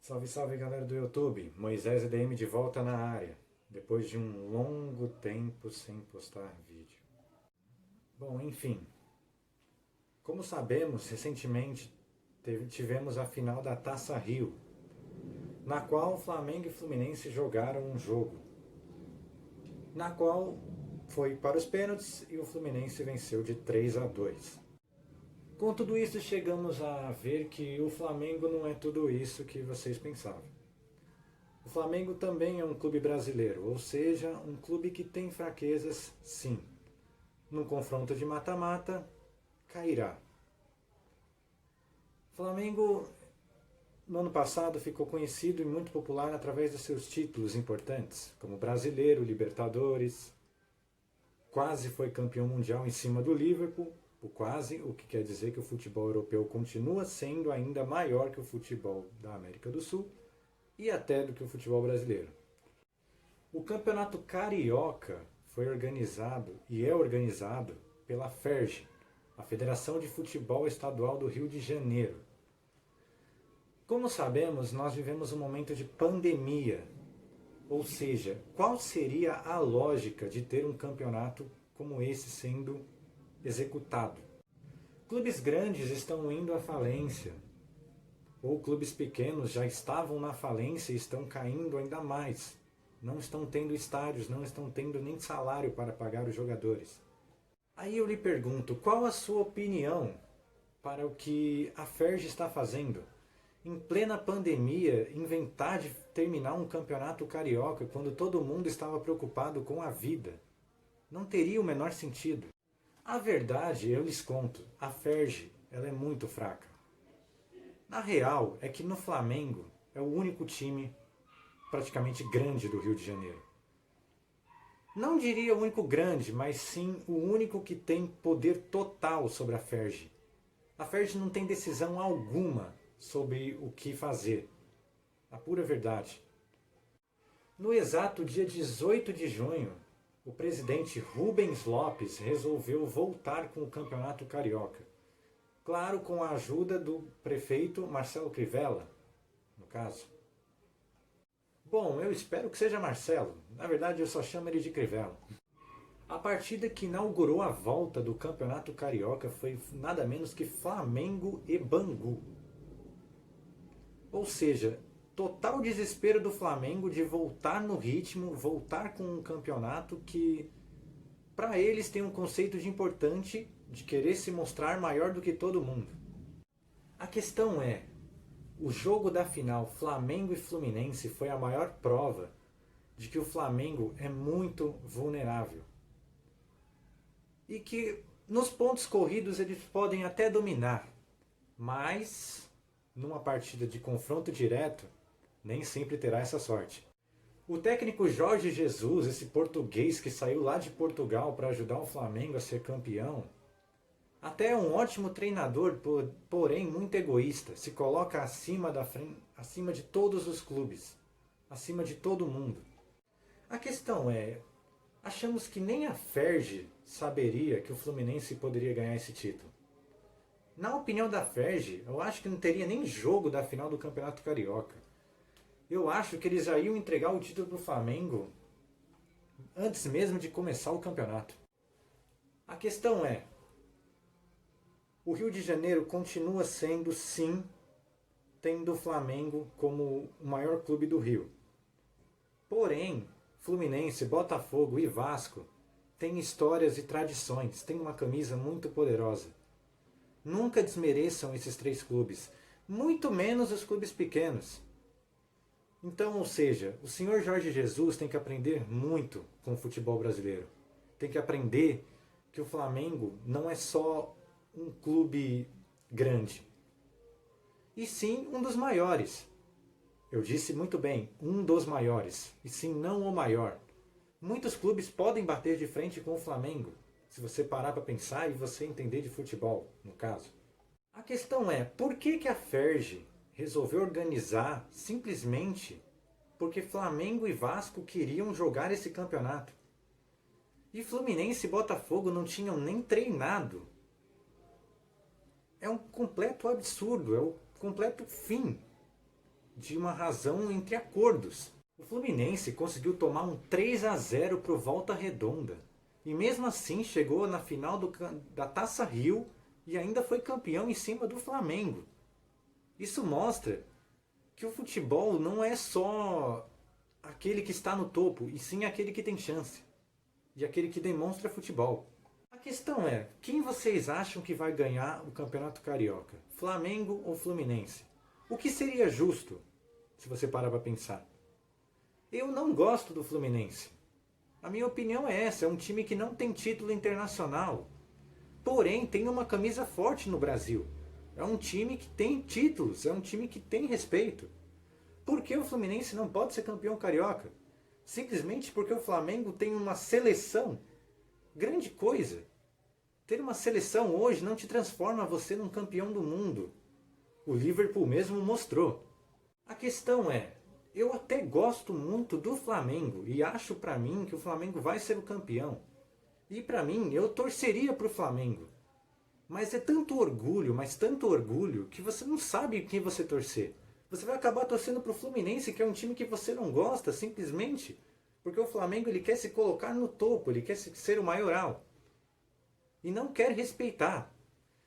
Salve, salve galera do YouTube, Moisés EDM de volta na área, depois de um longo tempo sem postar vídeo. Bom, enfim, como sabemos, recentemente tivemos a final da Taça Rio, na qual Flamengo e Fluminense jogaram um jogo, na qual foi para os pênaltis e o Fluminense venceu de 3-2. Com tudo isso, chegamos a ver que o Flamengo não é tudo isso que vocês pensavam. O Flamengo também é um clube brasileiro, ou seja, um clube que tem fraquezas, sim. No confronto de mata-mata, cairá. O Flamengo, no ano passado, ficou conhecido e muito popular através dos seus títulos importantes, como Brasileiro, Libertadores, quase foi campeão mundial em cima do Liverpool, o que quer dizer que o futebol europeu continua sendo ainda maior que o futebol da América do Sul e até do que o futebol brasileiro. O Campeonato Carioca foi organizado e é organizado pela FERJ, a Federação de Futebol Estadual do Rio de Janeiro. Como sabemos, nós vivemos um momento de pandemia, ou seja, qual seria a lógica de ter um campeonato como esse sendo executado? Clubes grandes estão indo à falência, ou clubes pequenos já estavam na falência e estão caindo ainda mais. Não estão tendo estádios, não estão tendo nem salário para pagar os jogadores. Aí eu lhe pergunto, qual a sua opinião para o que a FERJ está fazendo? Em plena pandemia, inventar de terminar um campeonato carioca quando todo mundo estava preocupado com a vida. Não teria o menor sentido. A verdade, eu lhes conto, a FERJ ela é muito fraca. Na real, é que no Flamengo é o único time praticamente grande do Rio de Janeiro. Não diria o único grande, mas sim o único que tem poder total sobre a FERJ. A FERJ não tem decisão alguma sobre o que fazer. A pura verdade. No exato dia 18 de junho, o presidente Rubens Lopes resolveu voltar com o Campeonato Carioca. Claro, com a ajuda do prefeito Marcelo Crivella, no caso. Bom, eu espero que seja Marcelo. Na verdade, eu só chamo ele de Crivella. A partida que inaugurou a volta do Campeonato Carioca foi nada menos que Flamengo e Bangu. Ou seja, total desespero do Flamengo de voltar no ritmo, voltar com um campeonato que, para eles, tem um conceito de importante de querer se mostrar maior do que todo mundo. A questão é, o jogo da final Flamengo e Fluminense foi a maior prova de que o Flamengo é muito vulnerável. E que nos pontos corridos eles podem até dominar, mas numa partida de confronto direto, nem sempre terá essa sorte. O técnico Jorge Jesus, esse português que saiu lá de Portugal para ajudar o Flamengo a ser campeão, até é um ótimo treinador, porém muito egoísta, se coloca acima de todos os clubes, acima de todo mundo. A questão é, achamos que nem a FERJ saberia que o Fluminense poderia ganhar esse título. Na opinião da FERJ, eu acho que não teria nem jogo da final do Campeonato Carioca. Eu acho que eles já iam entregar o título para o Flamengo antes mesmo de começar o campeonato. A questão é, o Rio de Janeiro continua sendo, sim, tendo o Flamengo como o maior clube do Rio. Porém, Fluminense, Botafogo e Vasco têm histórias e tradições, têm uma camisa muito poderosa. Nunca desmereçam esses três clubes, muito menos os clubes pequenos. Então, ou seja, o senhor Jorge Jesus tem que aprender muito com o futebol brasileiro. Tem que aprender que o Flamengo não é só um clube grande, e sim um dos maiores. Eu disse muito bem, um dos maiores, e sim não o maior. Muitos clubes podem bater de frente com o Flamengo, se você parar para pensar e você entender de futebol, no caso. A questão é, por que a FERJ resolveu organizar simplesmente porque Flamengo e Vasco queriam jogar esse campeonato? E Fluminense e Botafogo não tinham nem treinado. É um completo absurdo, é o completo fim de uma razão entre acordos. O Fluminense conseguiu tomar um 3-0 para o Volta Redonda. E mesmo assim chegou na final da Taça Rio e ainda foi campeão em cima do Flamengo. Isso mostra que o futebol não é só aquele que está no topo, e sim aquele que tem chance. E aquele que demonstra futebol. A questão é, quem vocês acham que vai ganhar o Campeonato Carioca? Flamengo ou Fluminense? O que seria justo, se você parar para pensar? Eu não gosto do Fluminense. A minha opinião é essa, é um time que não tem título internacional. Porém, tem uma camisa forte no Brasil. É um time que tem títulos, é um time que tem respeito. Por que o Fluminense não pode ser campeão carioca? Simplesmente porque o Flamengo tem uma seleção. Grande coisa. Ter uma seleção hoje não te transforma você num campeão do mundo. O Liverpool mesmo mostrou. A questão é, eu até gosto muito do Flamengo e acho pra mim que o Flamengo vai ser o campeão. E pra mim, eu torceria pro Flamengo. Mas é tanto orgulho, mas tanto orgulho, que você não sabe quem você torcer. Você vai acabar torcendo pro Fluminense, que é um time que você não gosta, simplesmente porque o Flamengo ele quer se colocar no topo, ele quer ser o maioral. E não quer respeitar.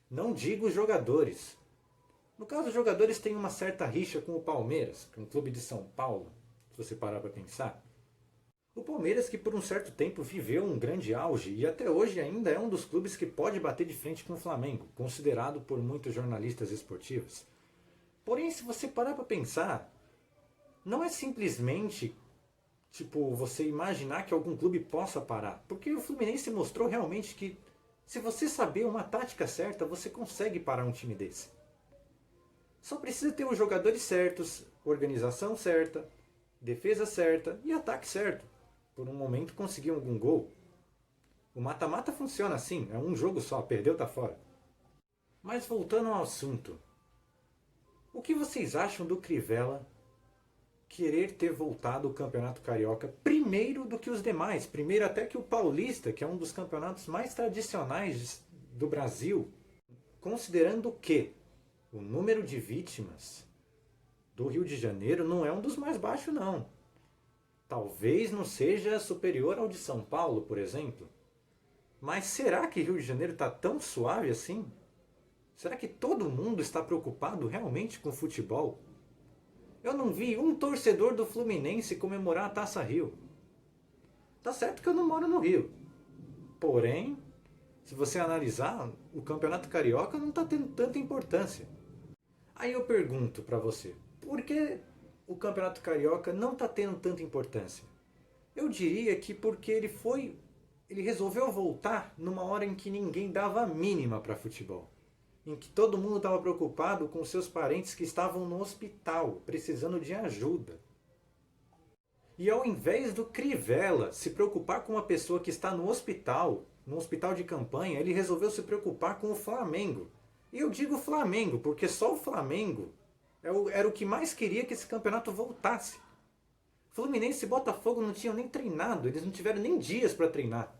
Não digo os jogadores. No caso, os jogadores têm uma certa rixa com o Palmeiras, que é um clube de São Paulo, se você parar para pensar. O Palmeiras que por um certo tempo viveu um grande auge e até hoje ainda é um dos clubes que pode bater de frente com o Flamengo, considerado por muitos jornalistas esportivos. Porém, se você parar para pensar, não é simplesmente você imaginar que algum clube possa parar. Porque o Fluminense mostrou realmente que se você saber uma tática certa, você consegue parar um time desse. Só precisa ter os jogadores certos, organização certa, defesa certa e ataque certo. Por um momento conseguir algum gol. O mata-mata funciona assim, é um jogo só, perdeu tá fora. Mas voltando ao assunto, o que vocês acham do Crivella querer ter voltado o Campeonato Carioca primeiro do que os demais? Primeiro até que o Paulista, que é um dos campeonatos mais tradicionais do Brasil, considerando que o número de vítimas do Rio de Janeiro não é um dos mais baixos não. Talvez não seja superior ao de São Paulo, por exemplo. Mas será que Rio de Janeiro está tão suave assim? Será que todo mundo está preocupado realmente com o futebol? Eu não vi um torcedor do Fluminense comemorar a Taça Rio. Tá certo que eu não moro no Rio. Porém, se você analisar, o Campeonato Carioca não está tendo tanta importância. Aí eu pergunto para você, por que o Campeonato Carioca não está tendo tanta importância? Eu diria que porque ele resolveu voltar numa hora em que ninguém dava a mínima para futebol. Em que todo mundo estava preocupado com seus parentes que estavam no hospital, precisando de ajuda. E ao invés do Crivella se preocupar com uma pessoa que está no hospital de campanha, ele resolveu se preocupar com o Flamengo. E eu digo Flamengo, porque só o Flamengo era o que mais queria que esse campeonato voltasse. Fluminense e Botafogo não tinham nem treinado, eles não tiveram nem dias para treinar.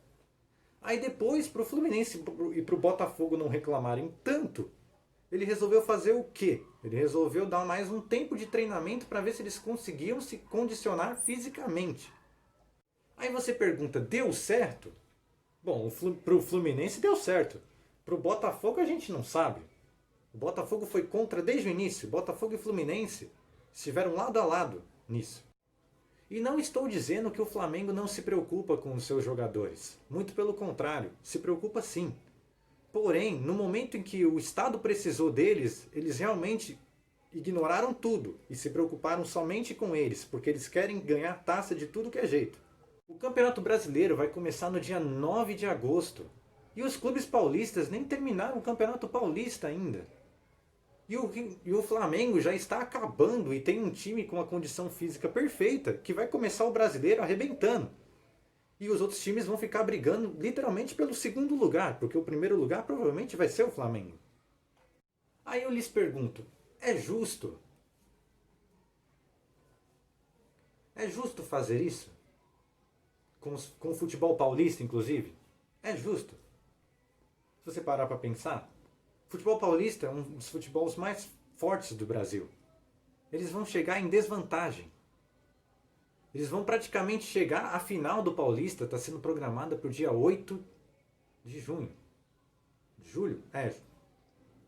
Aí depois, para o Fluminense e para o Botafogo não reclamarem tanto, ele resolveu fazer o quê? Ele resolveu dar mais um tempo de treinamento para ver se eles conseguiam se condicionar fisicamente. Aí você pergunta, deu certo? Bom, para o Fluminense deu certo. Para o Botafogo a gente não sabe. O Botafogo foi contra desde o início. Botafogo e Fluminense estiveram lado a lado nisso. E não estou dizendo que o Flamengo não se preocupa com os seus jogadores. Muito pelo contrário, se preocupa sim. Porém, no momento em que o Estado precisou deles, eles realmente ignoraram tudo e se preocuparam somente com eles, porque eles querem ganhar taça de tudo que é jeito. O Campeonato Brasileiro vai começar no dia 9 de agosto. E os clubes paulistas nem terminaram o Campeonato Paulista ainda. E o Flamengo já está acabando e tem um time com uma condição física perfeita que vai começar o Brasileiro arrebentando. E os outros times vão ficar brigando literalmente pelo segundo lugar, porque o primeiro lugar provavelmente vai ser o Flamengo. Aí eu lhes pergunto, é justo? É justo fazer isso? Com o futebol paulista, inclusive? É justo? Se você parar para pensar, o futebol paulista é um dos futebols mais fortes do Brasil. eles vão chegar em desvantagem. Eles vão praticamente chegar, a final do Paulista está sendo programada para o dia 8 de junho. Julho?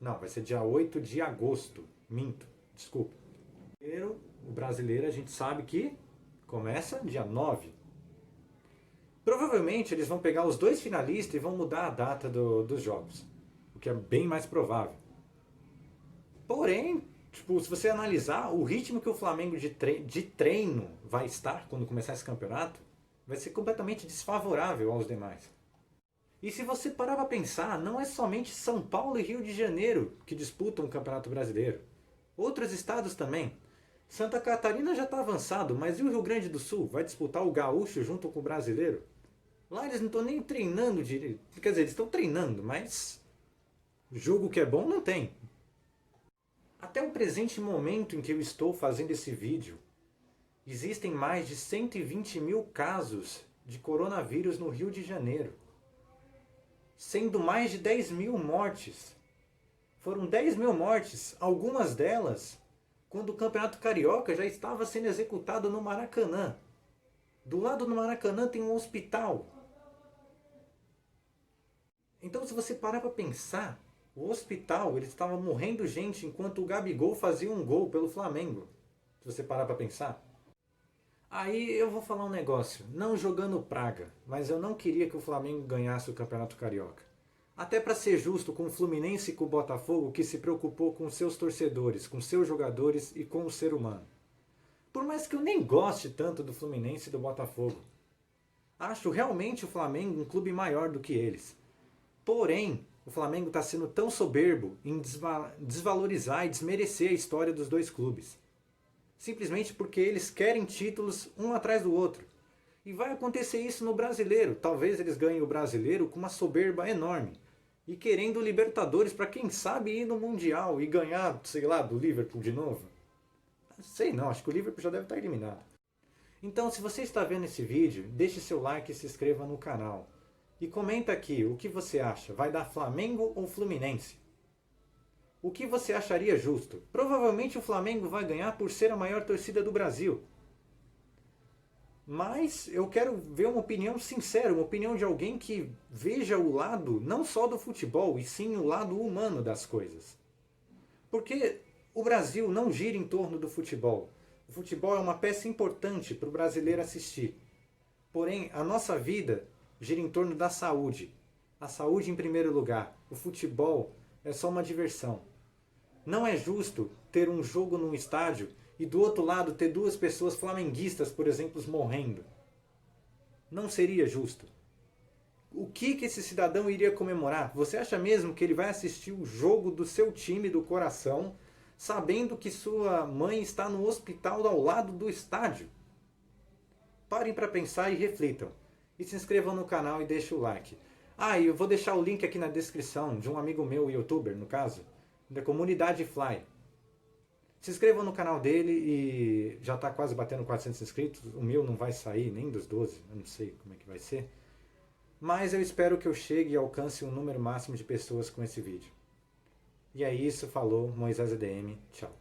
Não, vai ser dia 8 de agosto. Minto, desculpa. O brasileiro a gente sabe que começa dia 9. Provavelmente eles vão pegar os dois finalistas e vão mudar a data dos jogos. O que é bem mais provável. Porém, se você analisar o ritmo que o Flamengo de treino vai estar quando começar esse campeonato, vai ser completamente desfavorável aos demais. E se você parar para pensar, não é somente São Paulo e Rio de Janeiro que disputam o Campeonato Brasileiro. Outros estados também. Santa Catarina já está avançado, mas e o Rio Grande do Sul? Vai disputar o gaúcho junto com o brasileiro? Lá eles não estão nem treinando direito. Quer dizer, eles estão treinando, mas jogo que é bom não tem. Até o presente momento em que eu estou fazendo esse vídeo, existem mais de 120 mil casos de coronavírus no Rio de Janeiro, sendo mais de 10 mil mortes. Foram 10 mil mortes, algumas delas quando o Campeonato Carioca já estava sendo executado no Maracanã. Do lado do Maracanã tem um hospital. Então, se você parar para pensar, o hospital, ele estava morrendo gente enquanto o Gabigol fazia um gol pelo Flamengo. Se você parar para pensar. Aí eu vou falar um negócio, não jogando praga, mas eu não queria que o Flamengo ganhasse o Campeonato Carioca. Até para ser justo com o Fluminense e com o Botafogo, que se preocupou com seus torcedores, com seus jogadores e com o ser humano. Por mais que eu nem goste tanto do Fluminense e do Botafogo. Acho realmente o Flamengo um clube maior do que eles. Porém, o Flamengo está sendo tão soberbo em desvalorizar e desmerecer a história dos dois clubes. Simplesmente porque eles querem títulos um atrás do outro. E vai acontecer isso no Brasileiro. Talvez eles ganhem o Brasileiro com uma soberba enorme. E querendo Libertadores para quem sabe ir no Mundial e ganhar, sei lá, do Liverpool de novo. Sei não, acho que o Liverpool já deve estar eliminado. Então, se você está vendo esse vídeo, deixe seu like e se inscreva no canal. E comenta aqui o que você acha. Vai dar Flamengo ou Fluminense? O que você acharia justo? Provavelmente o Flamengo vai ganhar por ser a maior torcida do Brasil. Mas eu quero ver uma opinião sincera, uma opinião de alguém que veja o lado não só do futebol, e sim o lado humano das coisas. Porque o Brasil não gira em torno do futebol. O futebol é uma peça importante para o brasileiro assistir. Porém, a nossa vida gira em torno da saúde. A saúde em primeiro lugar. O futebol é só uma diversão. Não é justo ter um jogo num estádio e do outro lado ter duas pessoas flamenguistas, por exemplo, morrendo. Não seria justo. O que esse cidadão iria comemorar? Você acha mesmo que ele vai assistir o jogo do seu time do coração, sabendo que sua mãe está no hospital ao lado do estádio? Parem para pensar e reflitam. E se inscrevam no canal e deixem o like. E eu vou deixar o link aqui na descrição de um amigo meu, youtuber no caso, da comunidade Fly. Se inscrevam no canal dele e já está quase batendo 400 inscritos. O meu não vai sair nem dos 12, eu não sei como é que vai ser. Mas eu espero que eu chegue e alcance um número máximo de pessoas com esse vídeo. E é isso, falou, Moisés EDM, tchau.